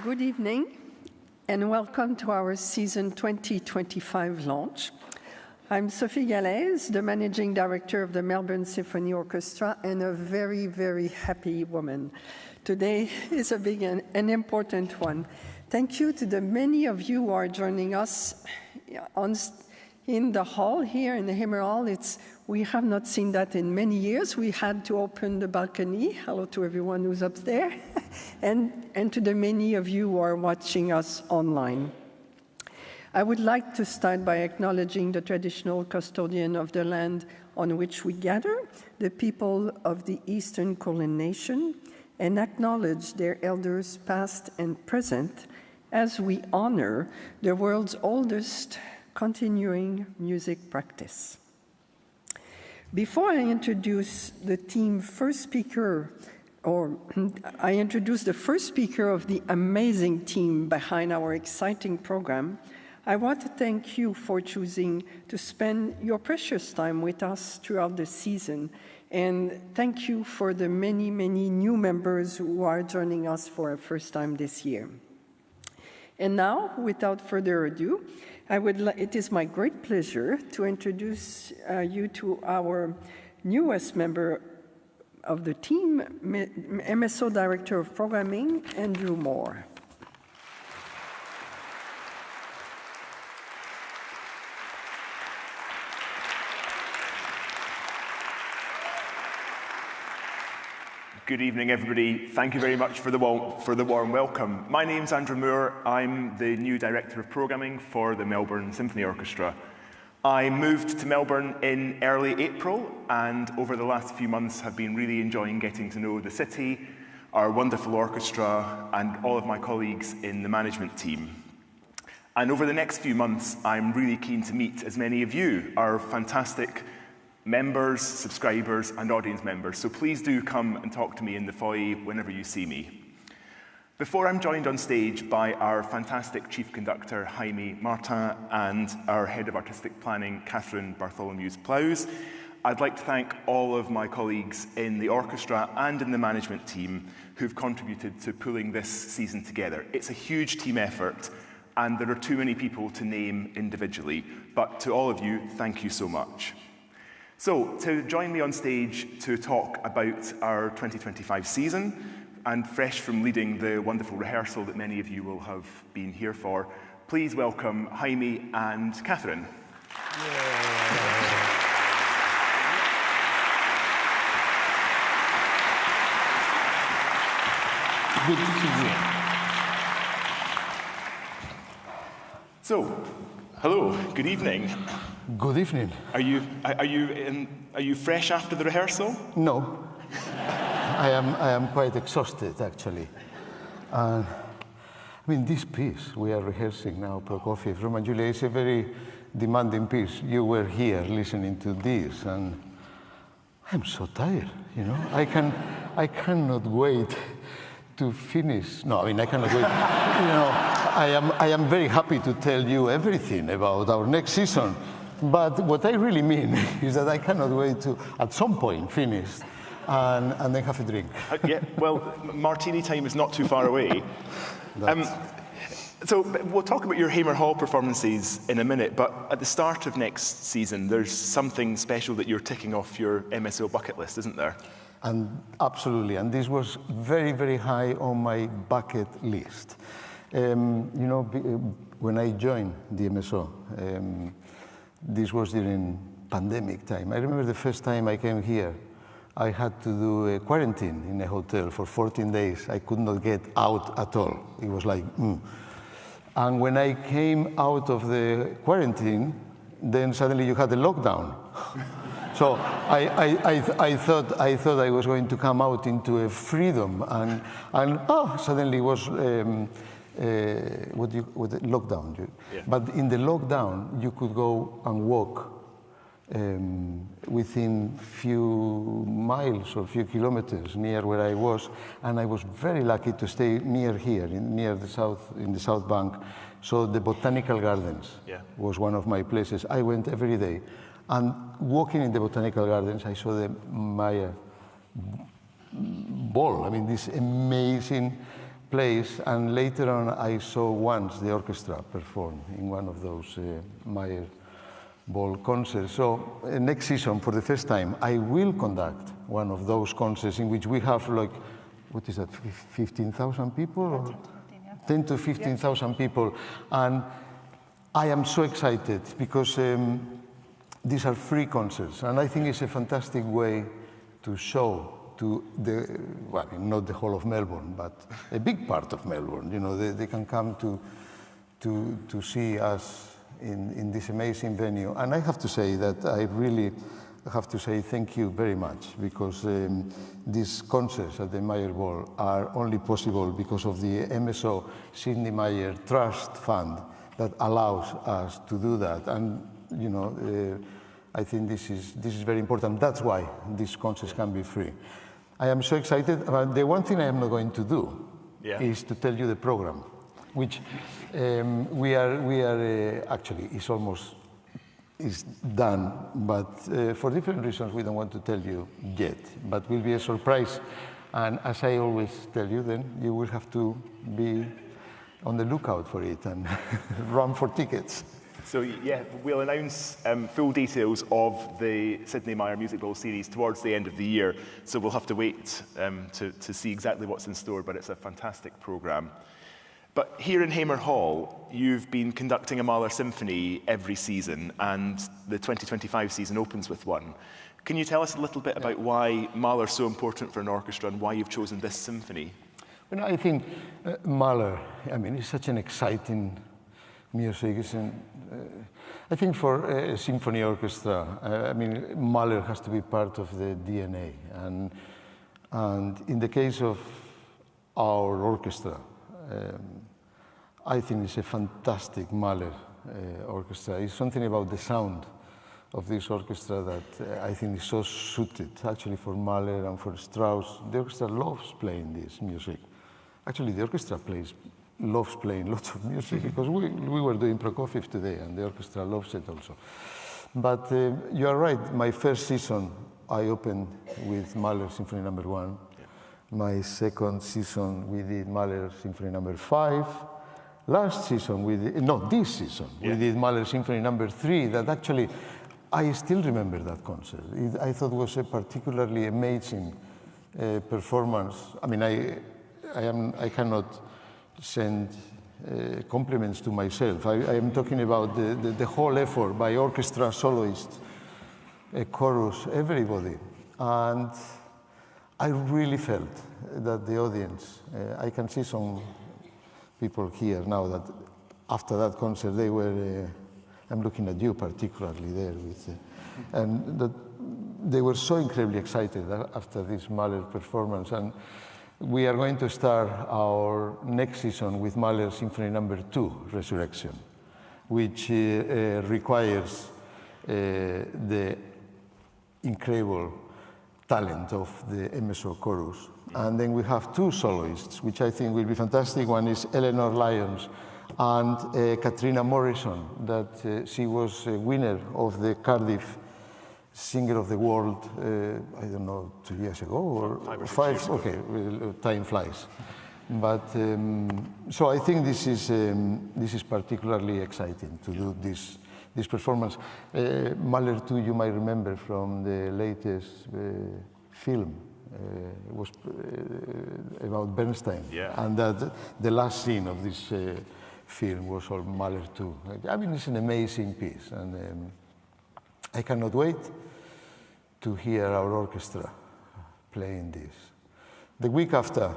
Good evening, and welcome to our season 2025 launch. I'm Sophie Gallez, the Managing Director of the Melbourne Symphony Orchestra, and a very, very happy woman. Today is a big and important one. Thank you to the many of you who are joining us in the hall here in the Emirates. We have not seen that in many years. We had to open the balcony. Hello to everyone who's up there, and to the many of you who are watching us online. I would like to start by acknowledging the traditional custodian of the land on which we gather, the people of the Eastern Kulin Nation, and acknowledge their elders past and present as we honor the world's oldest continuing music practice. Before I introduce the first speaker of the amazing team behind our exciting program, I want to thank you for choosing to spend your precious time with us throughout the season. And thank you for the many, many new members who are joining us for the first time this year. And now, without further ado, it is my great pleasure to introduce you to our newest member of the team, MSO Director of Programming, Andrew Moore. Good evening, everybody. Thank you very much for the warm welcome. My name's Andrew Moore. I'm the new Director of Programming for the Melbourne Symphony Orchestra. I moved to Melbourne in early April, and over the last few months have been really enjoying getting to know the city, our wonderful orchestra, and all of my colleagues in the management team. And over the next few months, I'm really keen to meet as many of you, our fantastic members, subscribers, and audience members, so please do come and talk to me in the foyer whenever you see me. Before I'm joined on stage by our fantastic Chief Conductor, Jaime Martin, and our Head of Artistic Planning, Catherine Bartholomew-Plaus, I'd like to thank all of my colleagues in the orchestra and in the management team who've contributed to pulling this season together. It's a huge team effort, and there are too many people to name individually, but to all of you, thank you so much. So, to join me on stage to talk about our 2025 season, and fresh from leading the wonderful rehearsal that many of you will have been here for, please welcome Jaime and Catherine. Good to see you. So, hello, good evening. Good evening. Are you fresh after the rehearsal? No, I am quite exhausted actually. I mean, this piece we are rehearsing now, Prokofiev, Romeo and Juliet, is a very demanding piece. You were here listening to this, and I'm so tired. You know, I cannot wait to finish. No, I mean, I cannot wait. You know, I am very happy to tell you everything about our next season. But what I really mean is that I cannot wait to, at some point, finish and then have a drink. Yeah, well, martini time is not too far away. So we'll talk about your Hamer Hall performances in a minute, but at the start of next season, there's something special that you're ticking off your MSO bucket list, isn't there? And absolutely, and this was very, very high on my bucket list. You know, when I joined the MSO, this was during pandemic time. I remember the first time I came here, I had to do a quarantine in a hotel for 14 days. I could not get out at all. It was like, And when I came out of the quarantine, then suddenly you had a lockdown. So I thought I was going to come out into a freedom, and suddenly it was lockdown. Yeah. But in the lockdown, you could go and walk within few miles or few kilometers near where I was, and I was very lucky to stay near here, in the South Bank. So the Botanical Gardens was one of my places. I went every day, and walking in the Botanical Gardens, I saw the Maya ball. I mean, this amazing plays, and later on I saw once the orchestra perform in one of those Mayer Ball concerts. So next season, for the first time, I will conduct one of those concerts in which we have like, what is that, 15,000 people? Or 10 to 15,000 people. And I am so excited because these are free concerts. And I think it's a fantastic way to show to the, well, not the whole of Melbourne, but a big part of Melbourne. You know, they can come to see us in this amazing venue. And I have to say that I really have to say thank you very much, because these concerts at the Mayer Ball are only possible because of the MSO Sidney Meyer Trust Fund that allows us to do that. And, you know, I think this is very important. That's why these concerts can be free. I am so excited. But the one thing I am not going to do is to tell you the program, which we are actually is done, but for different reasons we don't want to tell you yet. But will be a surprise, and as I always tell you, then you will have to be on the lookout for it and run for tickets. So yeah, we'll announce full details of the Sidney Meyer Music Bowl series towards the end of the year, so we'll have to wait to see exactly what's in store, but it's a fantastic programme. But here in Hamer Hall, you've been conducting a Mahler symphony every season, and the 2025 season opens with one. Can you tell us a little bit about why Mahler is so important for an orchestra and why you've chosen this symphony? Well, I think Mahler, I mean, it's such an exciting music. I think for a symphony orchestra, I mean, Mahler has to be part of the DNA. And in the case of our orchestra, I think it's a fantastic Mahler orchestra. It's something about the sound of this orchestra that I think is so suited, actually, for Mahler and for Strauss. The orchestra loves playing this music. Actually, the orchestra loves playing lots of music, because we were doing Prokofiev today, and the orchestra loves it also. But you are right. My first season, I opened with Mahler Symphony No. 1. My second season, we did Mahler Symphony No. 5. Last season, this season, we did Mahler Symphony No. 3, that actually, I still remember that concert. I thought it was a particularly amazing performance. I mean, I cannot send compliments to myself. I am talking about the whole effort by orchestra, soloists, chorus, everybody. And I really felt that the audience, I can see some people here now that after that concert they were, I'm looking at you particularly there, and that they were so incredibly excited after this Mahler performance. And we are going to start our next season with Mahler Symphony No. 2, Resurrection, which requires the incredible talent of the MSO chorus. And then we have two soloists, which I think will be fantastic. One is Eleanor Lyons and Katrina Morrison, that she was a winner of the Cardiff Singer of the World, I don't know, 2 years ago or 5 years ago. Okay, time flies. But so I think this is particularly exciting to do this performance. Mahler 2, you might remember from the latest film. It was about Bernstein, and that the last scene of this film was all Mahler 2. I mean, it's an amazing piece, and I cannot wait to hear our orchestra playing this. The week after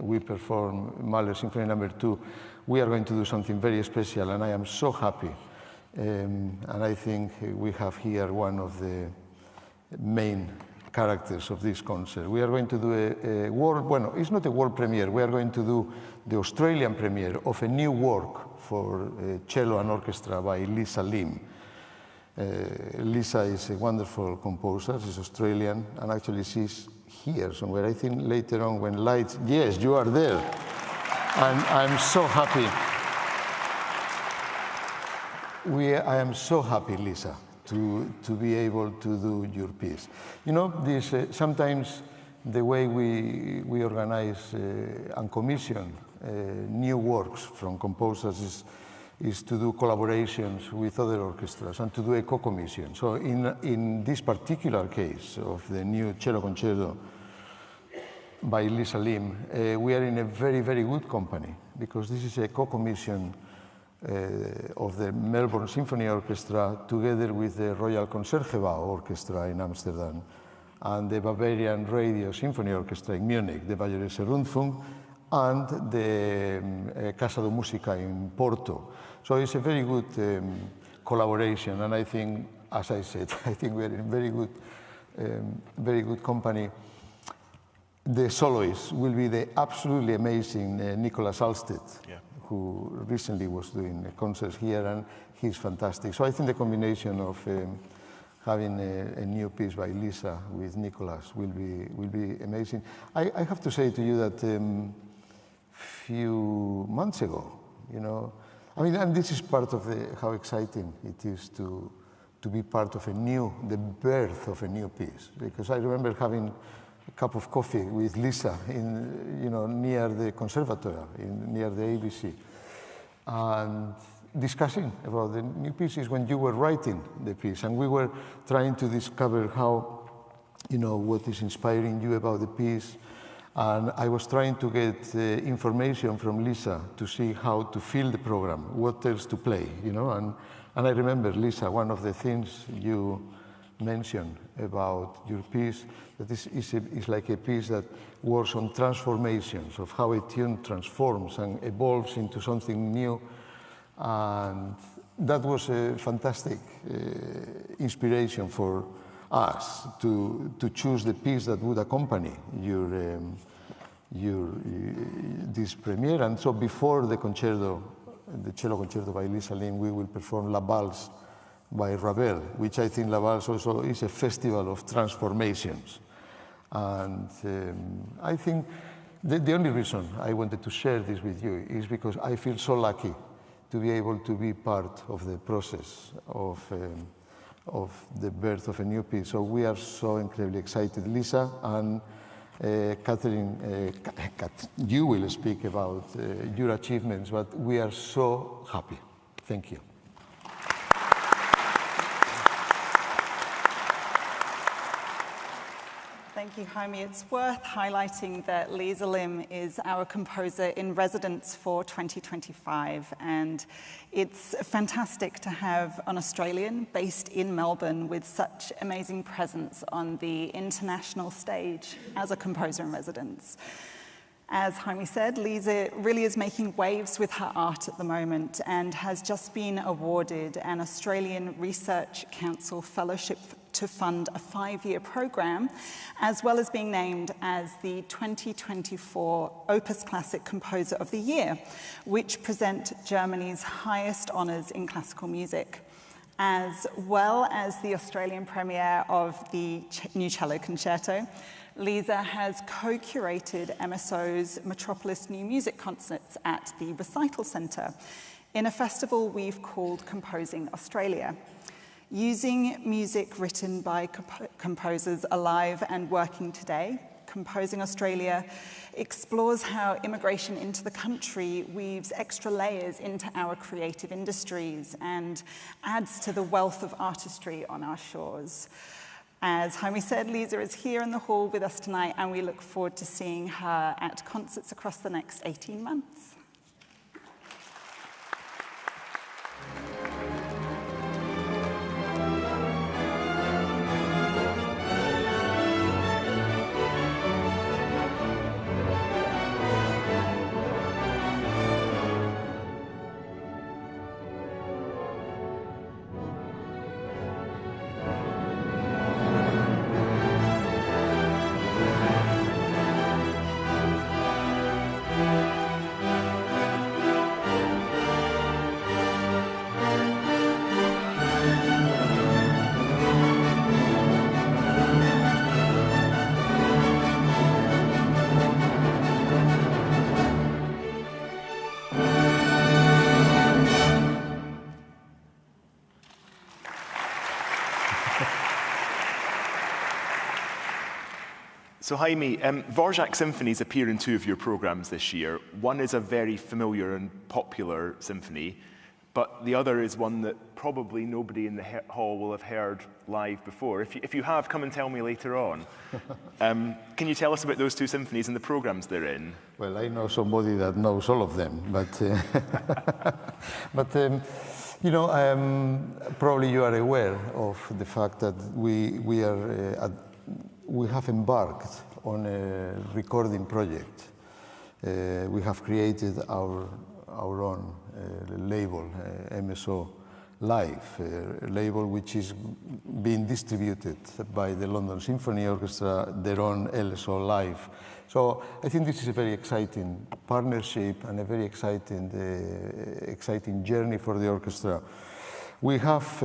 we perform Mahler Symphony No. 2, we are going to do something very special, and I am so happy. And I think we have here one of the main characters of this concert. We are going to do a world, well, it's not a world premiere, we are going to do the Australian premiere of a new work for cello and orchestra by Lisa Lim. Lisa is a wonderful composer, she's Australian, and actually she's here somewhere. I think later on when lights, yes, you are there. And I'm so happy. I am so happy, Lisa, to be able to do your piece. You know, sometimes the way we organize and commission new works from composers is to do collaborations with other orchestras and to do a co-commission. So in this particular case of the new cello concerto by Lisa Lim, we are in a very, very good company, because this is a co-commission of the Melbourne Symphony Orchestra together with the Royal Concertgebouw Orchestra in Amsterdam and the Bavarian Radio Symphony Orchestra in Munich, the Bayerische Rundfunk, and the Casa da Musica in Porto. So it's a very good collaboration, and I think, as I said, I think we're in very good company. The soloist will be the absolutely amazing Nicholas Alstedt, who recently was doing concerts here, and he's fantastic. So I think the combination of having a new piece by Lisa with Nicholas will be amazing. I have to say to you that few months ago, you know, I mean, and this is part of how exciting it is to be part of the birth of a new piece, because I remember having a cup of coffee with Lisa near the conservatory, near the ABC, and discussing about the new pieces when you were writing the piece, and we were trying to discover how, what is inspiring you about the piece, and I was trying to get information from Lisa to see how to fill the program, what else to play, and I remember, Lisa, one of the things you mentioned about your piece, that this is like a piece that works on transformations, of how a tune transforms and evolves into something new. And that was a fantastic inspiration for us to choose the piece that would accompany this premiere. And so before the concerto, the cello concerto by Lisa Lim, we will perform La Valse by Ravel, which I think La Valse also is a festival of transformations. And I think the only reason I wanted to share this with you is because I feel so lucky to be able to be part of the process of the birth of a new piece. So we are so incredibly excited. Lisa and Catherine, you will speak about your achievements, but we are so happy. Thank you. Thank you, Jaime. It's worth highlighting that Lisa Lim is our composer in residence for 2025, and it's fantastic to have an Australian based in Melbourne with such amazing presence on the international stage as a composer in residence. As Jaime said, Lisa really is making waves with her art at the moment and has just been awarded an Australian Research Council Fellowship to fund a 5-year program, as well as being named as the 2024 Opus Classic Composer of the Year, which present Germany's highest honours in classical music, as well as the Australian premiere of the new cello concerto. Lisa has co-curated MSO's Metropolis New Music Concerts at the Recital Centre in a festival we've called Composing Australia. Using music written by composers alive and working today, Composing Australia explores how immigration into the country weaves extra layers into our creative industries and adds to the wealth of artistry on our shores. As Jaime said, Lisa is here in the hall with us tonight, and we look forward to seeing her at concerts across the next 18 months. So Jaime, Dvorak symphonies appear in two of your programs this year. One is a very familiar and popular symphony, but the other is one that probably nobody in the hall will have heard live before. If you have, come and tell me later on. Can you tell us about those two symphonies and the programs they're in? Well, I know somebody that knows all of them, but, you know, probably you are aware of the fact that we have embarked on a recording project. We have created our own label, MSO Live, a label which is being distributed by the London Symphony Orchestra, their own LSO Live. So I think this is a very exciting partnership and a very exciting journey for the orchestra. We have,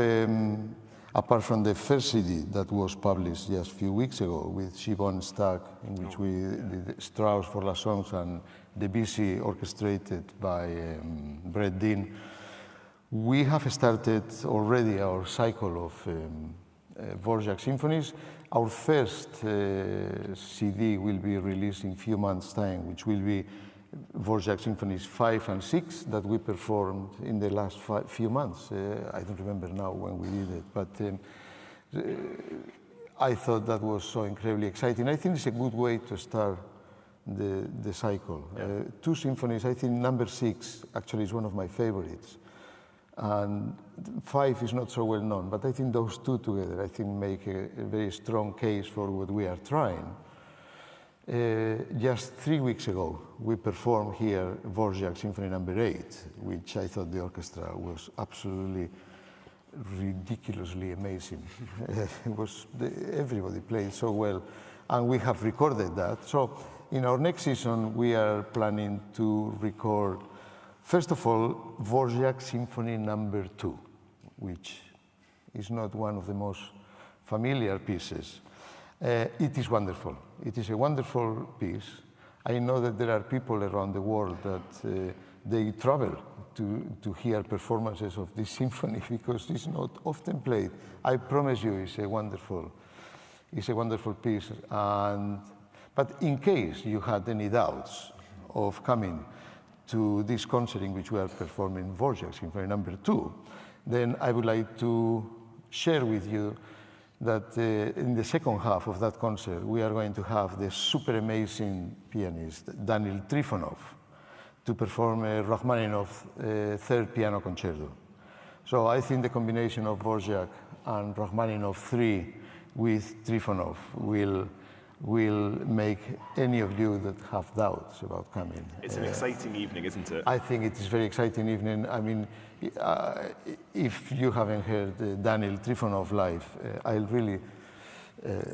apart from the first CD that was published just a few weeks ago with Siobhan Stack, in which we did Strauss for La Songs and Debussy orchestrated by Brett Dean, we have started already our cycle of Dvorak symphonies. Our first CD will be released in a few months' time, which will be Dvorak Symphonies 5 and 6 that we performed in the last few months. I don't remember now when we did it, but I thought that was so incredibly exciting. I think it's a good way to start the cycle. Yeah. Two symphonies, I think number 6 actually is one of my favorites. And 5 is not so well known, but I think those two together, I think, make a very strong case for what we are trying. Just 3 weeks ago, we performed here Dvorak Symphony number 8, which I thought the orchestra was absolutely ridiculously amazing. Everybody played so well, and we have recorded that. So in our next season, we are planning to record, first of all, Dvorak Symphony number 2, which is not one of the most familiar pieces. It is wonderful. It is a wonderful piece. I know that there are people around the world that they travel to hear performances of this symphony because it's not often played. I promise you, it's a wonderful piece. But in case you had any doubts of coming to this concert in which we are performing Dvorak Symphony number 2, then I would like to share with you that in the second half of that concert, we are going to have the super pianist, Daniel Trifonov, to perform a Rachmaninoff third piano concerto. So I think the combination of Dvorak and Rachmaninoff 3 with Trifonov will make any of you that have doubts about coming. It's an exciting evening, isn't it? I think it is a very exciting evening. I mean, if you haven't heard Daniel Trifonov live, I really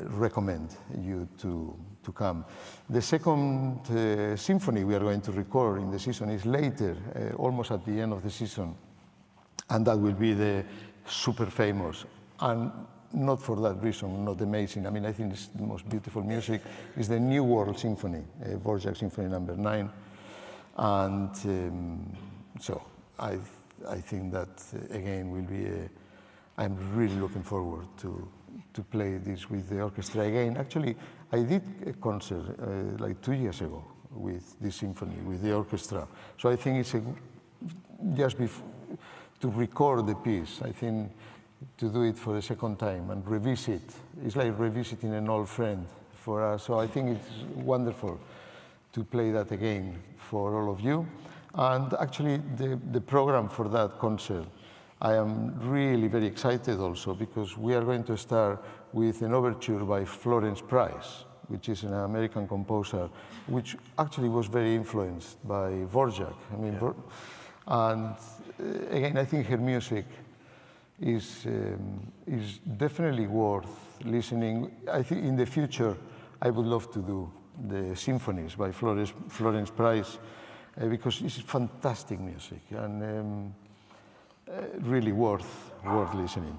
recommend you to come. The second symphony we are going to record in the season is later, almost at the end of the season, and that will be the super famous, and not for that reason, not amazing. I mean, I think it's the most beautiful music. It's the New World Symphony, Dvorak Symphony number 9. And so I think that, again, will be I'm really looking forward to play this with the orchestra again. Actually, I did a concert like 2 years ago with this symphony, with the orchestra. So I think it's to record the piece, I think, to do it for the second time and revisit. It's like revisiting an old friend for us. So I think it's wonderful to play that again for all of you. And actually, the program for that concert, I am really very excited also because we are going to start with an overture by Florence Price, which is an American composer, which actually was very influenced by Dvorak. I mean, yeah. And again, I think her music is definitely worth listening. I think in the future, I would love to do the symphonies by Florence Price because it's fantastic music and really worth listening.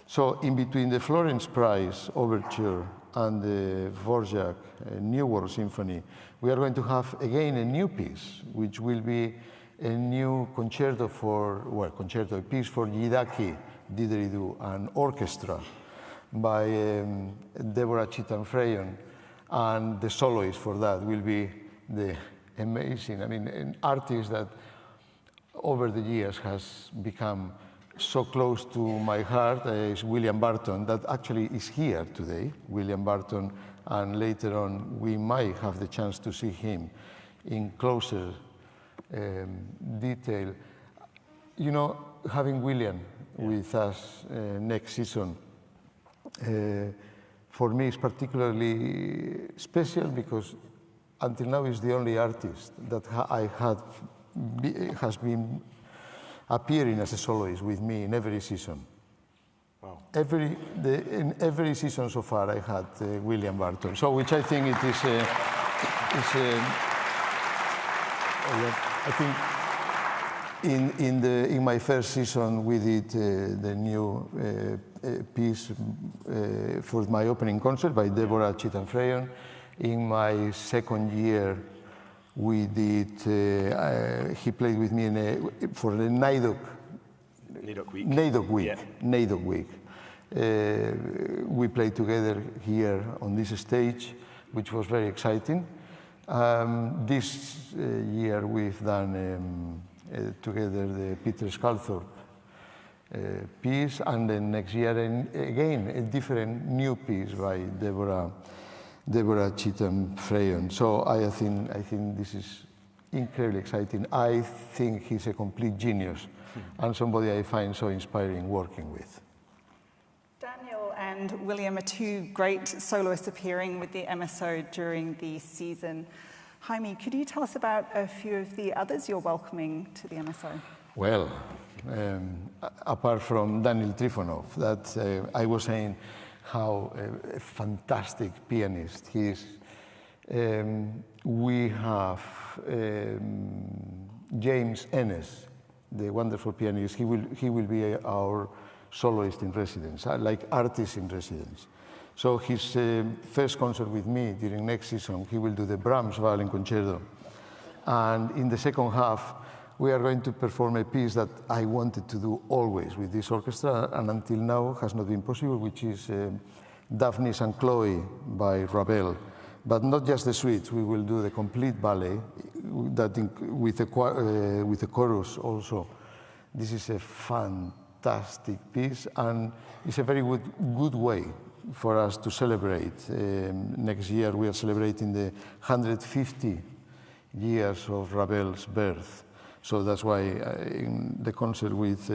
So in between the Florence Price overture and the Dvorak New World Symphony, we are going to have again a new piece, which will be a new concerto a piece for Yidaki Didgeridoo and orchestra by Deborah Chetan-Freyon. And the soloist for that will be the amazing, I mean, an artist that over the years has become so close to my heart is William Barton, that actually is here today, William Barton, and later on we might have the chance to see him in closer detail. You know, having William with us next season, for me is particularly special because until now is the only artist that has been appearing as a soloist with me in every season. Wow. In every season so far I had William Barton, so which I think it is I think in my first season we did the new piece for my opening concert by Deborah Cheetham-Freyon. In my second year we did, he played with me for the NAIDOC week. NAIDOC week. We played together here on this stage, which was very exciting. This year we've done together the Peter Sculthorpe piece, and then next year again a different new piece by Deborah Cheetham-Freyon. So I think this is incredibly exciting. I think he's a complete genius and somebody I find so inspiring working with. Daniel and William are two great soloists appearing with the MSO during the season. Jaime, could you tell us about a few of the others you're welcoming to the MSO? Well, apart from Daniel Trifonov, that I was saying how a fantastic pianist he is. We have James Ennis, the wonderful pianist. He will be our soloist in residence, like artist in residence. So his first concert with me during next season, he will do the Brahms Violin Concerto. And in the second half, we are going to perform a piece that I wanted to do always with this orchestra, and until now has not been possible, which is Daphnis and Chloe by Ravel. But not just the suites, we will do the complete ballet with the chorus also. This is a fantastic piece, and it's a very good way for us to celebrate. Next year we are celebrating the 150 years of Ravel's birth. So that's why in the concert with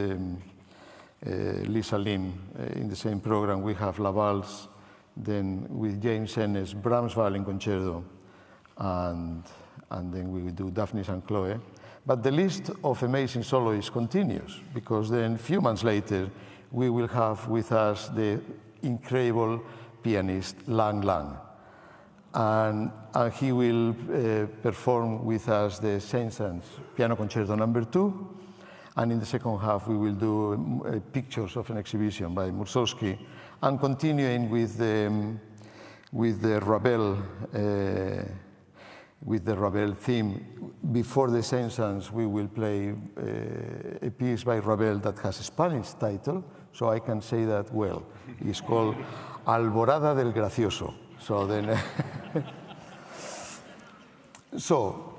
Lisa Lim in the same program we have La Valse, then with James Ennis, Brahms Violin Concerto, and then we will do Daphnis and Chloe. But the list of amazing soloists continues, because then a few months later we will have with us the incredible pianist Lang Lang. And he will perform with us the Saint-Saëns Piano Concerto No. 2, and in the second half we will do pictures of an exhibition by Mussorgsky, and continuing with the Ravel theme. Before the Saint-Saëns we will play a piece by Ravel that has a Spanish title, so I can say that well. It's called Alborada del Gracioso. So then, so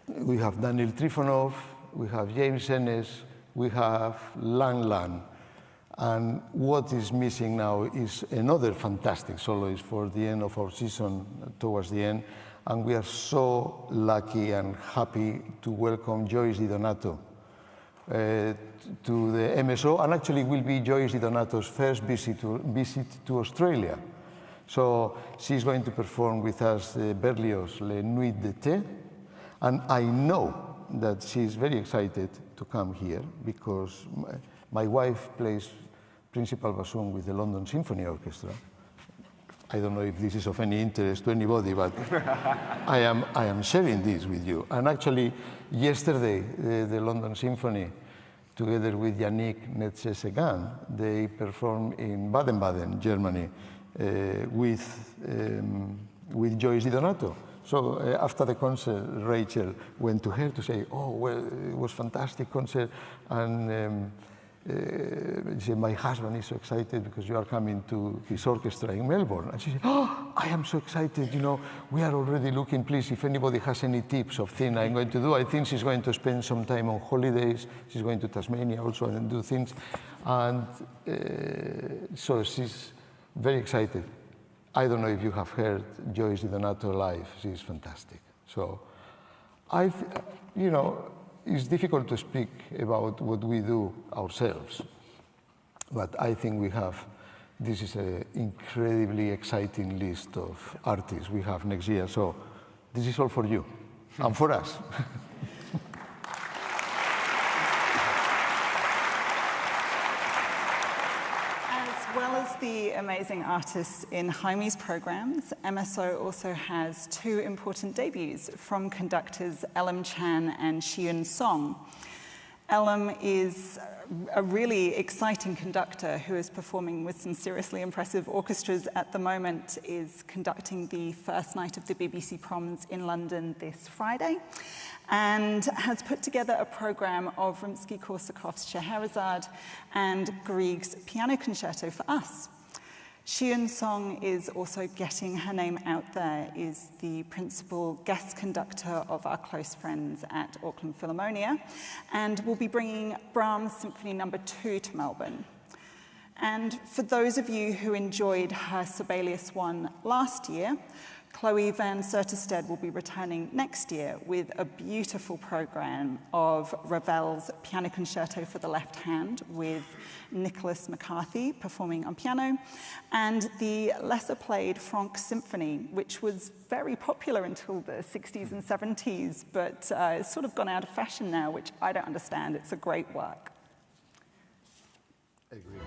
we have Daniel Trifonov, we have James Ennis, we have Lang Lang, and what is missing now is another fantastic soloist for the end of our season, towards the end, and we are so lucky and happy to welcome Joyce Di Donato to the MSO, and actually will be Joyce Di Donato's first visit to Australia. So she's going to perform with us Berlioz' Les Nuits d'été, and I know that she's very excited to come here because my wife plays principal bassoon with the London Symphony Orchestra. I don't know if this is of any interest to anybody, but I am sharing this with you. And actually, yesterday, the London Symphony, together with Yannick Netzé-Séguin, they performed in Baden-Baden, Germany, with Joyce Di Donato. So after the concert, Rachel went to her to say, oh, well, it was a fantastic concert, and she said, my husband is so excited because you are coming to his orchestra in Melbourne. And she said, oh, I am so excited, you know, we are already looking, please, if anybody has any tips of things I'm going to do. I think she's going to spend some time on holidays. She's going to Tasmania also and do things. And so she's very excited. I don't know if you have heard Joyce Donato live. She's fantastic. So you know, it's difficult to speak about what we do ourselves, but I think this is an incredibly exciting list of artists we have next year, so this is all for you and for us. As well as the amazing artists in Jaime's programs, MSO also has two important debuts from conductors Elam Chan and Xiun Song. Elam is a really exciting conductor who is performing with some seriously impressive orchestras at the moment, is conducting the first night of the BBC Proms in London this Friday, and has put together a program of Rimsky-Korsakov's Scheherazade and Grieg's Piano Concerto for us. Xiun Song is also getting her name out there, is the principal guest conductor of our close friends at Auckland Philharmonia, and will be bringing Brahms Symphony No. 2 to Melbourne. And for those of you who enjoyed her Sibelius one last year, Chloe van Sertestedt will be returning next year with a beautiful program of Ravel's Piano Concerto for the Left Hand with Nicholas McCarthy performing on piano, and the lesser played Franck Symphony, which was very popular until the 60s and 70s, but it's sort of gone out of fashion now, which I don't understand. It's a great work. I agree.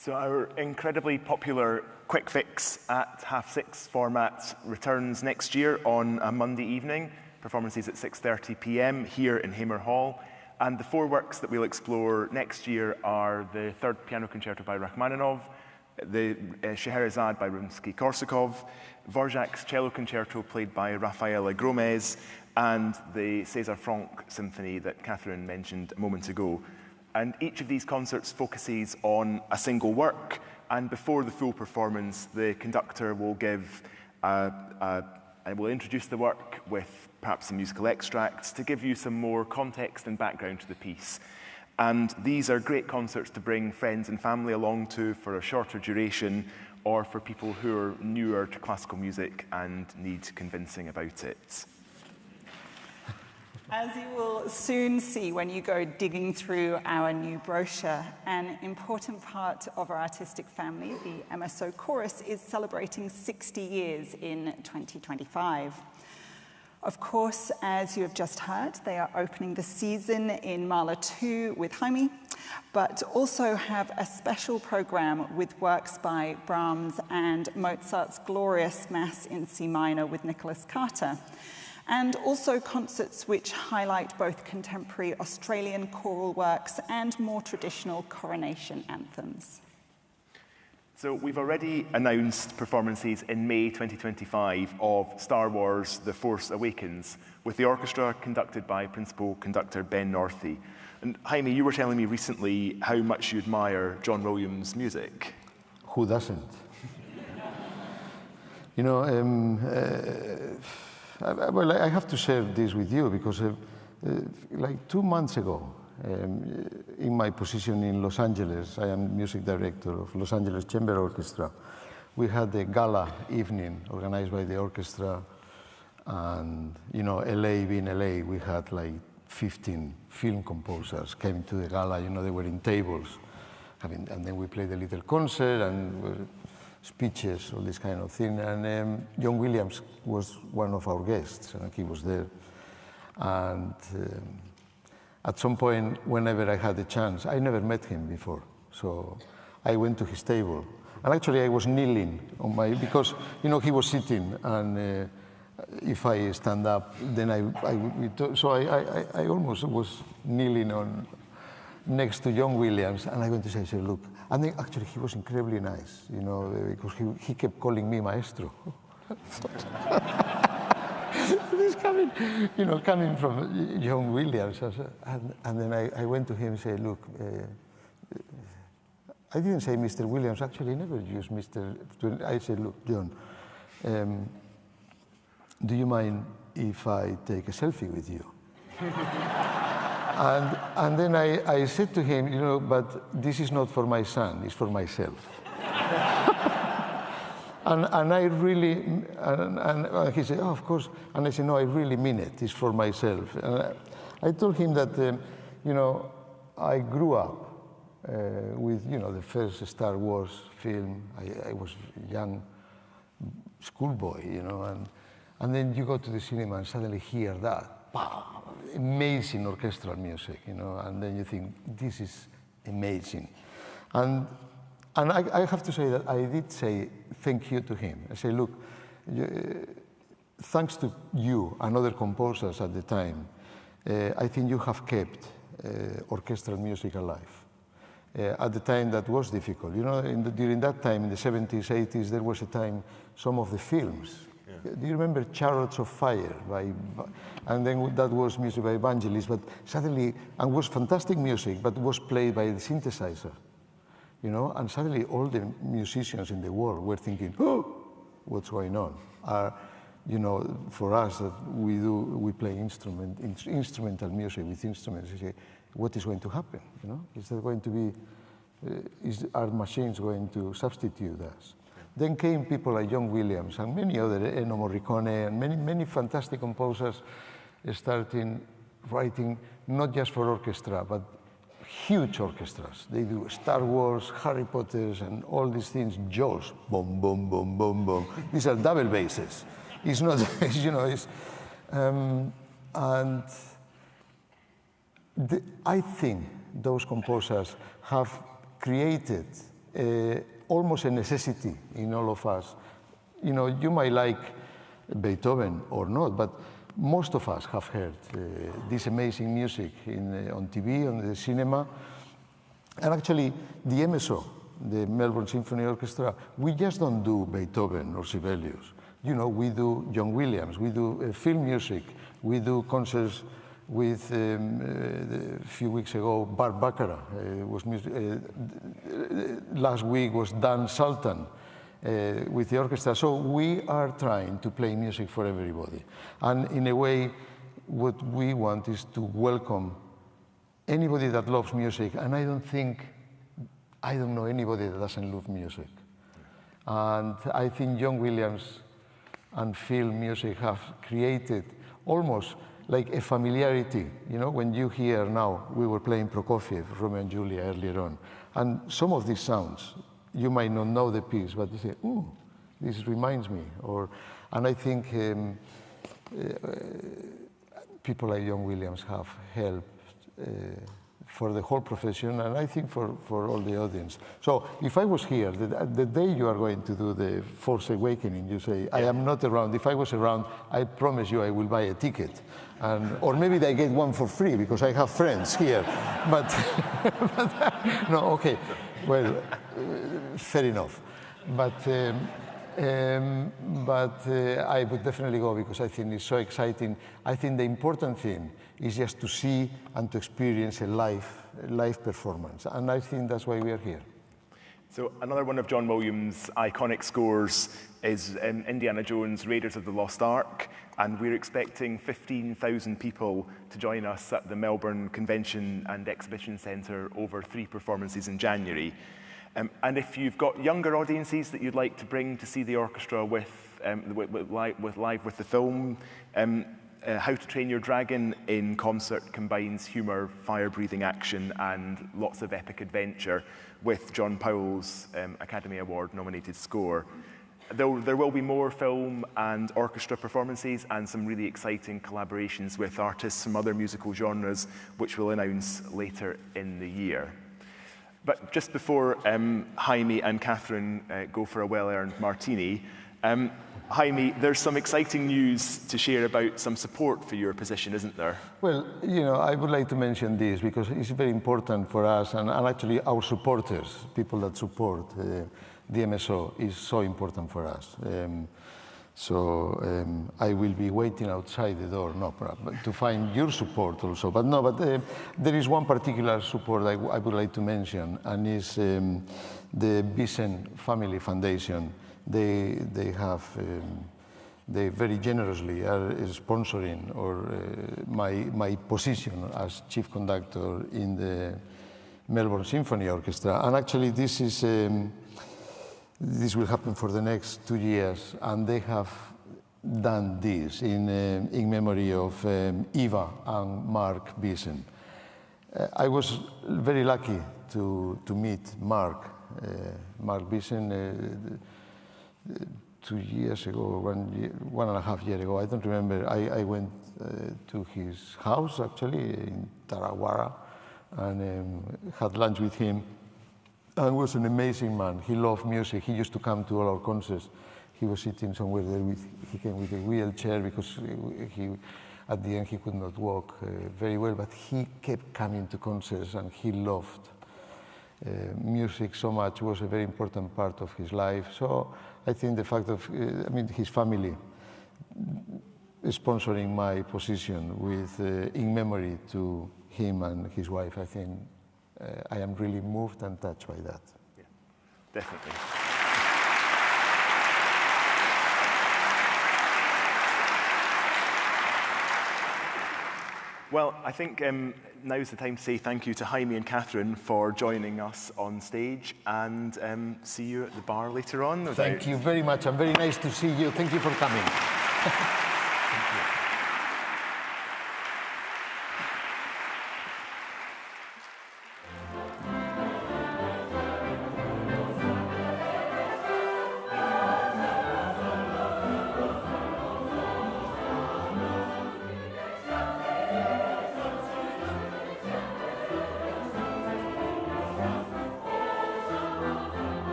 So our incredibly popular Quick Fix at 6:30 format returns next year on a Monday evening. Performances at 6:30 p.m. here in Hamer Hall. And the four works that we'll explore next year are the Third Piano Concerto by Rachmaninoff, the Scheherazade by Rimsky-Korsakov, Dvorak's Cello Concerto played by Rafaela Gomez, and the César Franck Symphony that Catherine mentioned a moment ago. And each of these concerts focuses on a single work, and before the full performance, the conductor will will introduce the work with perhaps some musical extracts to give you some more context and background to the piece. And these are great concerts to bring friends and family along to for a shorter duration, or for people who are newer to classical music and need convincing about it. As you will soon see when you go digging through our new brochure, an important part of our artistic family, the MSO Chorus, is celebrating 60 years in 2025. Of course, as you have just heard, they are opening the season in Mahler 2 with Jaime, but also have a special program with works by Brahms and Mozart's glorious Mass in C minor with Nicholas Carter, and also concerts which highlight both contemporary Australian choral works and more traditional coronation anthems. So we've already announced performances in May 2025 of Star Wars The Force Awakens, with the orchestra conducted by principal conductor Ben Northey. And Jaime, you were telling me recently how much you admire John Williams' music. Who doesn't? You know, well, I have to share this with you because like 2 months ago, in my position in Los Angeles, I am music director of Los Angeles Chamber Orchestra. We had a gala evening organized by the orchestra, and you know, LA being LA, we had like 15 film composers came to the gala. You know, they were in tables, and then we played a little concert and speeches, all this kind of thing. And John Williams was one of our guests, and he was there. And at some point, whenever I had the chance, I never met him before, So I went to his table. And actually I was kneeling on because, you know, he was sitting, and if I stand up, then so I almost was kneeling next to John Williams, and I went to say, look, and then actually he was incredibly nice, you know, because he kept calling me maestro. This coming from John Williams, and then I went to him and said, look, I didn't say Mr. Williams, actually I never used Mr. I said, look, John, do you mind if I take a selfie with you? and then I said to him, you know, but this is not for my son, it's for myself. and I really, and he said, oh, of course. And I said, no, I really mean it, it's for myself. And I told him that, you know, I grew up with, you know, the first Star Wars film. I was a young schoolboy, you know, and then you go to the cinema and suddenly hear that, wow, amazing orchestral music, you know, and then you think, this is amazing. And I have to say that I did say thank you to him. I say, look, thanks to you and other composers at the time, I think you have kept orchestral music alive. At the time that was difficult. You know, during that time, in the 70s, 80s, there was a time, some of the films. Yeah. Do you remember Chariots of Fire? And then that was music by Vangelis, but suddenly, and was fantastic music, but was played by the synthesizer. You know, and suddenly all the musicians in the world were thinking, oh, what's going on? You know, for us, that we play instrumental music with instruments. You say, what is going to happen? You know, is there going to be, are machines going to substitute us? Then came people like John Williams and many other, Ennio Morricone, and many fantastic composers starting writing not just for orchestra, but huge orchestras. They do Star Wars, Harry Potters, and all these things. Jaws, boom, boom, boom, boom, boom. These are double basses. It's not, you know, it's, I think those composers have created almost a necessity in all of us. You know, you might like Beethoven or not, but most of us have heard this amazing music on TV, on the cinema. And actually, the MSO, the Melbourne Symphony Orchestra, we just don't do Beethoven or Sibelius. You know, we do John Williams, we do film music, we do concerts with, a few weeks ago, Bart Baccarat. Was music, last week was Dan Sultan with the orchestra. So we are trying to play music for everybody. And in a way, what we want is to welcome anybody that loves music. And I don't know anybody that doesn't love music. And I think John Williams and film music have created almost like a familiarity. You know, when you hear now, we were playing Prokofiev, Romeo and Juliet earlier on, and some of these sounds, you might not know the piece, but you say, ooh, this reminds me. And I think people like John Williams have helped for the whole profession, and I think for all the audience. So if I was here, the day you are going to do the Force Awakening, you say, I am not around. If I was around, I promise you I will buy a ticket. Or maybe I get one for free because I have friends here. But no, okay, well, fair enough. But I would definitely go because I think it's so exciting. I think the important thing is just to see and to experience a live performance. And I think that's why we are here. So another one of John Williams' iconic scores is Indiana Jones, Raiders of the Lost Ark. And we're expecting 15,000 people to join us at the Melbourne Convention and Exhibition Centre over 3 performances in January. And if you've got younger audiences that you'd like to bring to see the orchestra with the film, How to Train Your Dragon in concert combines humour, fire-breathing action, and lots of epic adventure with John Powell's Academy Award-nominated score. There will be more film and orchestra performances and some really exciting collaborations with artists from other musical genres, which we'll announce later in the year. But just before Jaime and Catherine go for a well-earned martini, Jaime, there's some exciting news to share about some support for your position, isn't there? Well, you know, I would like to mention this because it's very important for us and actually our supporters, people that support the MSO, is so important for us. I will be waiting outside the door, to find your support also. But there is one particular support I would like to mention, and is the Bisen Family Foundation. They very generously are sponsoring my position as chief conductor in the Melbourne Symphony Orchestra. And actually, this will happen for the next 2 years, and they have done this in memory of Eva and Mark Bisen. I was very lucky to meet Mark Bisen 2 years ago, 1.5 years ago. I don't remember. I went to his house actually in Tarawara and had lunch with him. And was an amazing man. He loved music. He used to come to all our concerts. He was sitting somewhere there he came with a wheelchair because at the end he could not walk very well, but he kept coming to concerts and he loved music so much. It was a very important part of his life. So I think the fact of, his family sponsoring my position with, in memory to him and his wife, I think I am really moved and touched by that. Yeah, definitely. Well, I think now's the time to say thank you to Jaime and Catherine for joining us on stage, and see you at the bar later on. Thank you very much, and very nice to see you. Thank you for coming. Thank you.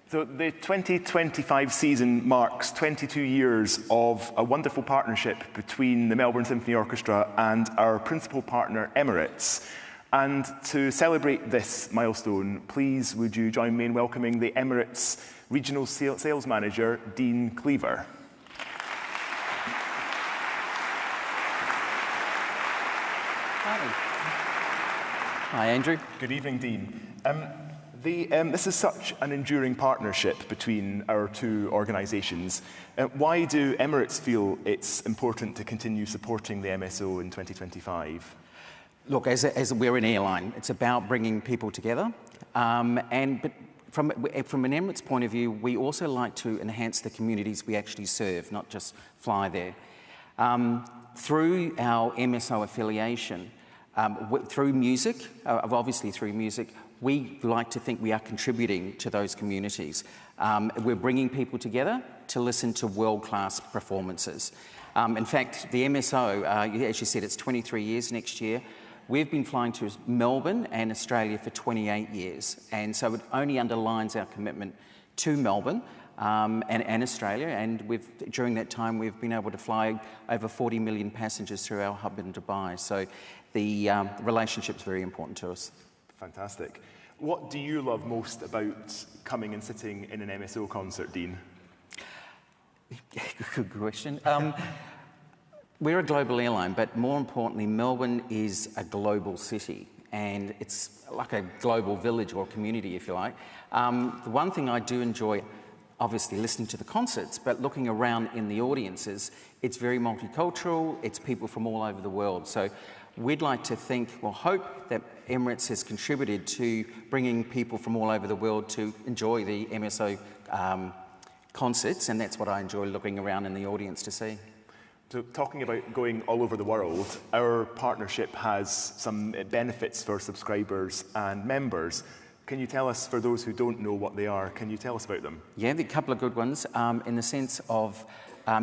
So the 2025 season marks 22 years of a wonderful partnership between the Melbourne Symphony Orchestra and our principal partner, Emirates. And to celebrate this milestone, please would you join me in welcoming the Emirates Regional Sales Manager, Dean Cleaver. Hi, Andrew. Good evening, Dean. This is such an enduring partnership between our two organisations. Why do Emirates feel it's important to continue supporting the MSO in 2025? Look, as we're an airline, it's about bringing people together. But from an Emirates point of view, we also like to enhance the communities we actually serve, not just fly there. Through our MSO affiliation, through music, obviously through music, we like to think we are contributing to those communities. We're bringing people together to listen to world-class performances. In fact, the MSO, as you said, it's 23 years next year. We've been flying to Melbourne and Australia for 28 years. And so it only underlines our commitment to Melbourne and Australia. And during that time, we've been able to fly over 40 million passengers through our hub in Dubai. So the relationship's very important to us. Fantastic. What do you love most about coming and sitting in an MSO concert, Dean? Good question. We're a global airline, but more importantly, Melbourne is a global city, and it's like a global village or community, if you like. The one thing I do enjoy, obviously listening to the concerts, but looking around in the audiences, it's very multicultural, it's people from all over the world. So we'd like to think, well, hope that Emirates has contributed to bringing people from all over the world to enjoy the MSO concerts, and that's what I enjoy looking around in the audience to see. So talking about going all over the world, our partnership has some benefits for subscribers and members. Can you tell us, for those who don't know what they are, can you tell us about them? Yeah, there are a couple of good ones in the sense of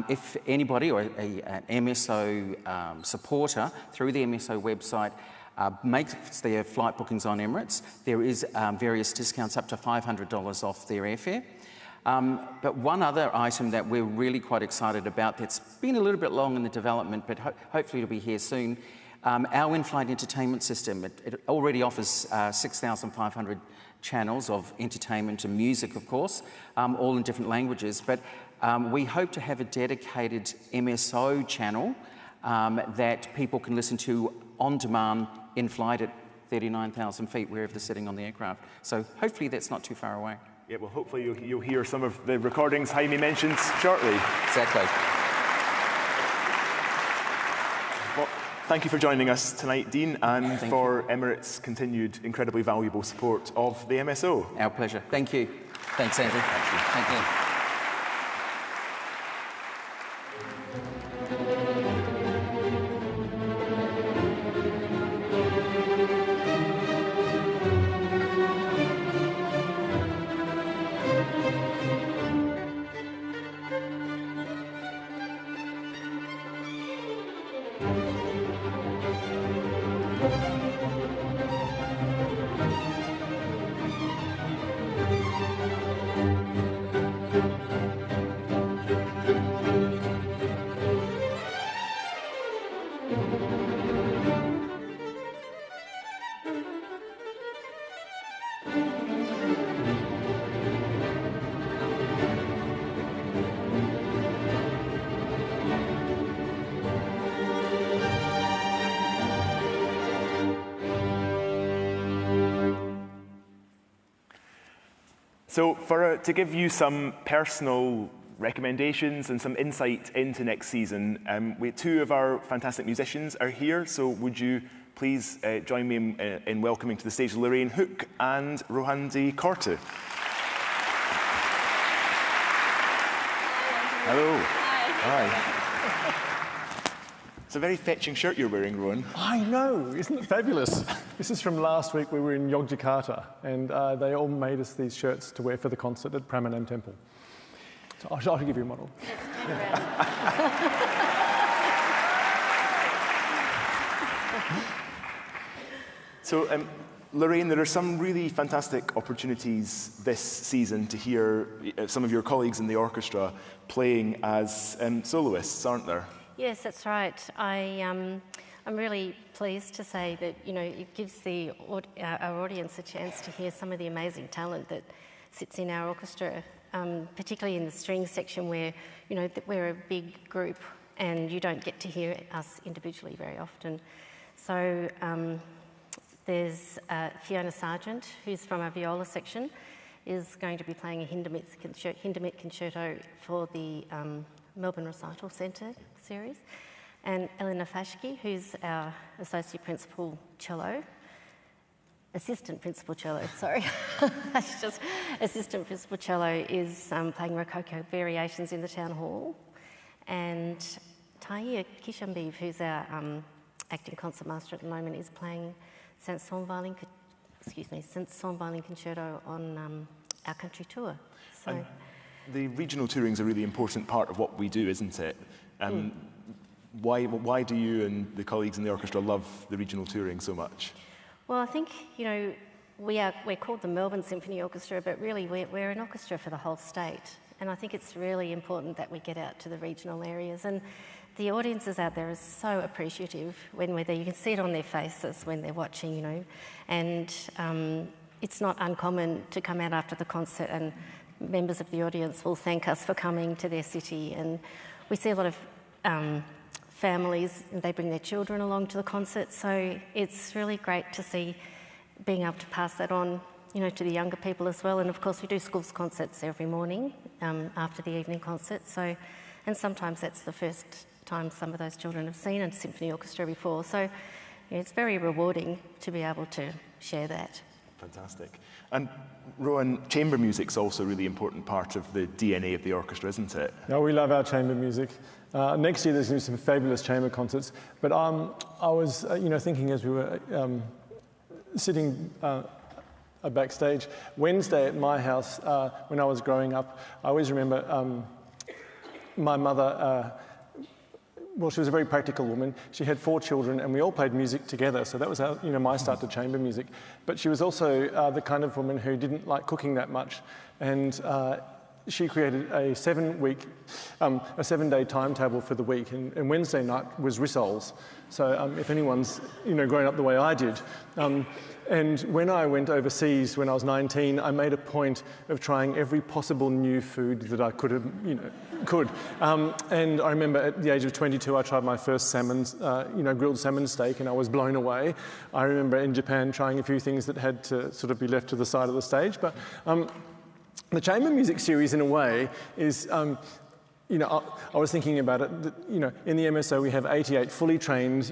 if anybody or an MSO supporter through the MSO website makes their flight bookings on Emirates, there is various discounts up to $500 off their airfare. But one other item that we're really quite excited about that's been a little bit long in the development, but hopefully it'll be here soon, our in-flight entertainment system. It already offers 6,500 channels of entertainment and music, of course, all in different languages. But we hope to have a dedicated MSO channel that people can listen to on demand in flight at 39,000 feet, wherever they're sitting on the aircraft. So hopefully that's not too far away. Yeah, well, hopefully you'll hear some of the recordings Jaime mentions shortly. Exactly. Well, thank you for joining us tonight, Dean, and for Emirates' continued incredibly valuable support of the MSO. Our pleasure. Thank you. Thanks, Andrew. Thank you. Thank you. So to give you some personal recommendations and some insight into next season, two of our fantastic musicians are here, so would you please join me in welcoming to the stage Lorraine Hook and Rohandi Korte. Hello. Hi. It's a very fetching shirt you're wearing, Rowan. I know, isn't it fabulous? This is from last week. We were in Yogyakarta, and they all made us these shirts to wear for the concert at Pramanam Temple. So I'll give you a model. So, Lorraine, there are some really fantastic opportunities this season to hear some of your colleagues in the orchestra playing as soloists, aren't there? Yes, that's right. I'm really pleased to say that, you know, it gives our audience a chance to hear some of the amazing talent that sits in our orchestra, particularly in the string section where, you know, we're a big group and you don't get to hear us individually very often. So there's Fiona Sargent, who's from our viola section, is going to be playing a Hindemith concerto for the Melbourne Recital Centre series, and Elena Fashke, who's our assistant principal cello, assistant principal cello, is playing Rococo variations in the town hall, and Tahia Kishambeev, who's our acting concertmaster at the moment, is playing Saint-Saëns violin concerto on our country tour. So. The regional touring is a really important part of what we do, isn't it? Why do you and the colleagues in the orchestra love the regional touring so much? Well, I think, you know, we're called the Melbourne Symphony Orchestra, but really we're an orchestra for the whole state. And I think it's really important that we get out to the regional areas. And the audiences out there are so appreciative when we're there. You can see it on their faces when they're watching, you know. And it's not uncommon to come out after the concert and members of the audience will thank us for coming to their city. And we see a lot of families, and they bring their children along to the concert. So it's really great to see being able to pass that on, you know, to the younger people as well. And of course we do schools concerts every morning after the evening concert. So, and sometimes that's the first time some of those children have seen a symphony orchestra before. So, you know, it's very rewarding to be able to share that. Fantastic. And Rowan, chamber music's also a really important part of the DNA of the orchestra, isn't it? Yeah, we love our chamber music. Next year there's going to be some fabulous chamber concerts. But I was, you know, thinking as we were sitting backstage, Wednesday at my house, when I was growing up, I always remember my mother, well, she was a very practical woman. She had 4 children, and we all played music together. So that was how, my start to chamber music. But she was also the kind of woman who didn't like cooking that much, and she created a 7-day timetable for the week, and Wednesday night was rissoles. So if anyone's grown up the way I did, and when I went overseas when I was 19, I made a point of trying every possible new food that I could. And I remember at the age of 22, I tried my first salmon, grilled salmon steak, and I was blown away. I remember in Japan trying a few things that had to sort of be left to the side of the stage, but. The chamber music series, in a way, is, I was thinking about it, in the MSO we have 88 fully trained,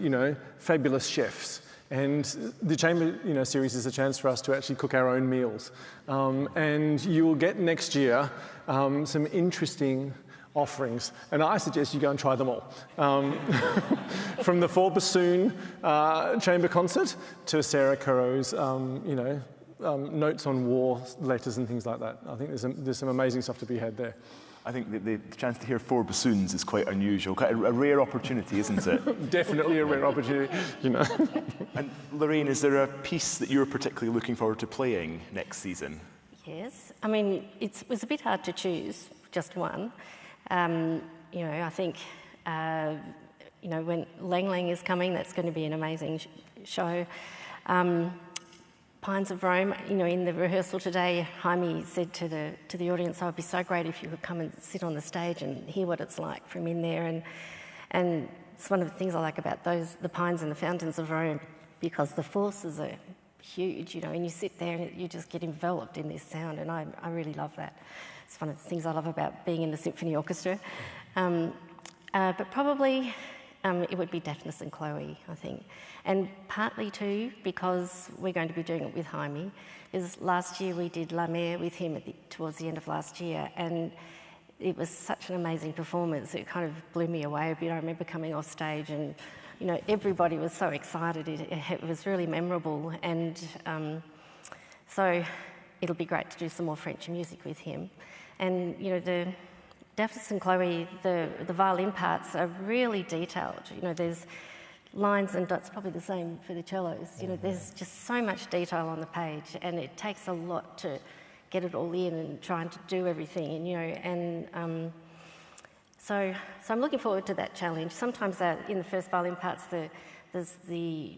fabulous chefs. And the chamber, series is a chance for us to actually cook our own meals. And you will get next year some interesting offerings. And I suggest you go and try them all. From the 4 bassoon chamber concert to Sarah Caro's, notes on war letters and things like that. I think there's some amazing stuff to be had there. I think the chance to hear 4 bassoons is quite unusual, quite a rare opportunity, isn't it? Definitely a rare opportunity, And Lorraine, is there a piece that you're particularly looking forward to playing next season? Yes, I mean, it was a bit hard to choose just one. I think, when Lang Lang is coming, that's going to be an amazing show. Pines of Rome, in the rehearsal today, Jaime said to the audience, "Oh, it'd be so great if you could come and sit on the stage and hear what it's like from in there." And it's one of the things I like about the Pines and the Fountains of Rome, because the forces are huge, and you sit there and you just get enveloped in this sound, and I really love that. It's one of the things I love about being in the symphony orchestra. But probably it would be Daphnis and Chloe, I think. And partly too, because we're going to be doing it with Jaime, is last year we did La Mer with him towards the end of last year, and it was such an amazing performance. It kind of blew me away a bit. I remember coming off stage and, everybody was so excited. It was really memorable, and so it'll be great to do some more French music with him. And, the Daphnis and Chloe, the violin parts are really detailed. There's lines and dots, probably the same for the cellos. There's just so much detail on the page, and it takes a lot to get it all in and trying to do everything. So I'm looking forward to that challenge. Sometimes in the first violin parts, the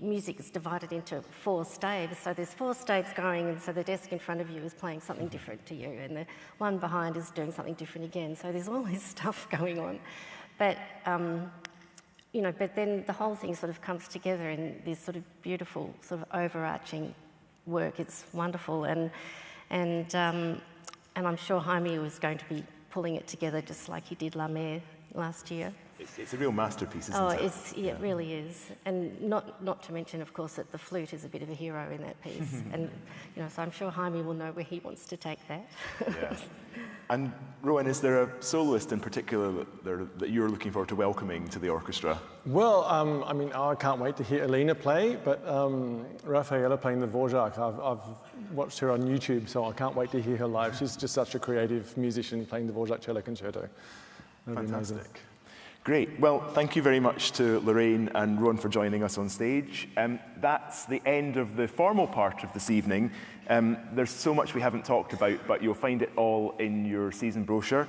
music is divided into 4 staves. So there's 4 staves going, and so the desk in front of you is playing something different to you, and the one behind is doing something different again. So there's all this stuff going on. But but then the whole thing sort of comes together in this sort of beautiful sort of overarching work. It's wonderful, and I'm sure Jaime was going to be pulling it together just like he did La Mer last year. It's a real masterpiece, isn't it? It really is. And not to mention, of course, that the flute is a bit of a hero in that piece. And, so I'm sure Jaime will know where he wants to take that. Yeah. And Rowan, is there a soloist in particular that you're looking forward to welcoming to the orchestra? Well, I can't wait to hear Alina play, but Raffaella playing the Dvorak, I've watched her on YouTube, so I can't wait to hear her live. She's just such a creative musician playing the Dvorak cello concerto. That'll Fantastic. Be amazing. Great. Well, thank you very much to Lorraine and Rowan for joining us on stage. That's the end of the formal part of this evening. There's so much we haven't talked about, but you'll find it all in your season brochure.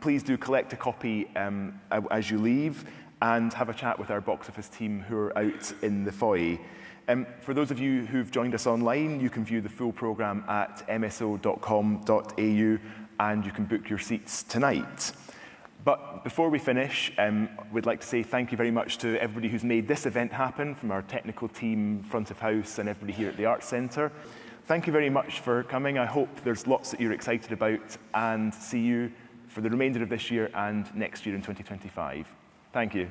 Please do collect a copy as you leave, and have a chat with our box office team who are out in the foyer. For those of you who've joined us online, you can view the full programme at mso.com.au, and you can book your seats tonight. But before we finish, we'd like to say thank you very much to everybody who's made this event happen, from our technical team, front of house, and everybody here at the Arts Centre. Thank you very much for coming. I hope there's lots that you're excited about, and see you for the remainder of this year and next year in 2025. Thank you.